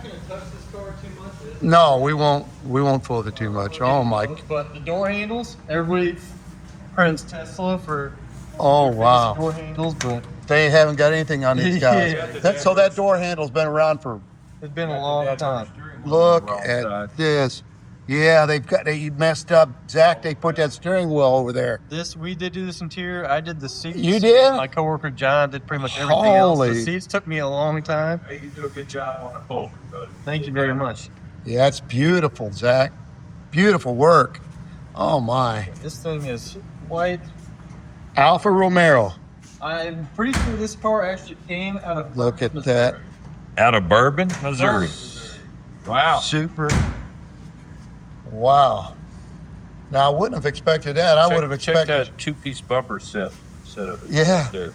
not going to touch this car too much. No, we won't. We won't fool it too much. Oh my! But the door handles, everybody prints Tesla for. Oh wow! Door handles, but they haven't got anything on these guys. Yeah. So that door handle's been around for. It's been a long time. Look at this. Yeah, they messed up. Zach, they put that steering wheel over there. We did do this interior. I did the seats. You did? My coworker John did pretty much everything else. Holy. The seats took me a long time. Hey, you do a good job on the phone, buddy. Thank you very much. Yeah, it's beautiful, Zach. Beautiful work. Oh my. This thing is white. Alfa Romero. I'm pretty sure this car actually came out of. Look at that. Out of Bourbon, Missouri. Wow. Super. Wow. Now, I wouldn't have expected that. I would have expected. Check that two-piece bumper set of it. Yeah. There.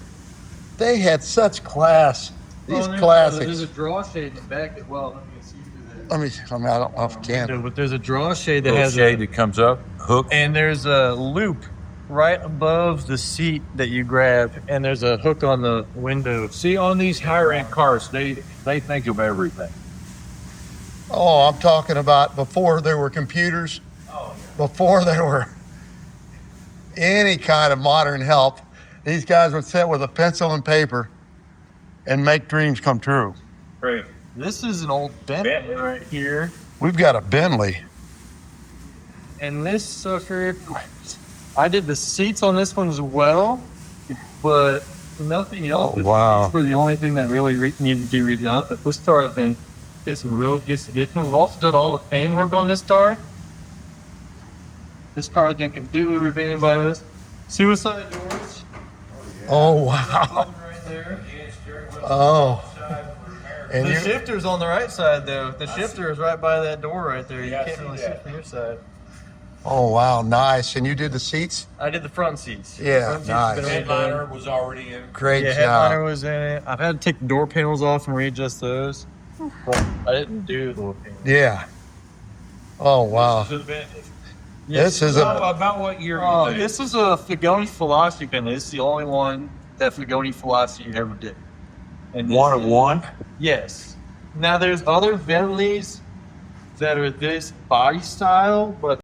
They had such class. These There's classics. a draw shade in the back as well. Let me see through that. I don't know if I can. But there's a draw shade that Little has shade that comes up, hook. and there's a loop right above the seat that you grab, and there's a hook on the window. See, on these higher-end cars, they think of everything. Oh, I'm talking about before there were computers, before there were any kind of modern help. These guys would sit with a pencil and paper and make dreams come true. Great. This is an old Bentley right here, We've got a Bentley. and this sucker. I did the seats on this one as well, but nothing else. Oh, wow. These were the only thing that really needed to be redone. But this car has been some real good. We've also done all the paint work on this car. This car has been completely repainted by this. Suicide doors. Oh, wow. Right there. Oh. And The you, shifter's on the right side though. The shifter is right by that door right there. You Yeah, I can't see really see that. from your side. oh, wow, nice. And you did the seats? I did the front seats. Yeah, Front seats have been nice. redone. Headliner was already in. Great Yeah, headliner job. was in it. I've had to take the door panels off and readjust those. Well, I didn't do the door panels. Yeah. Oh, wow. This is a Bentley. This is a. About what year you think? This is a Fagoni Philosophy Bentley. This is the only one that Fagoni Philosophy ever did. And One of one? Yes. Now there's other Bentleys that are this body style, but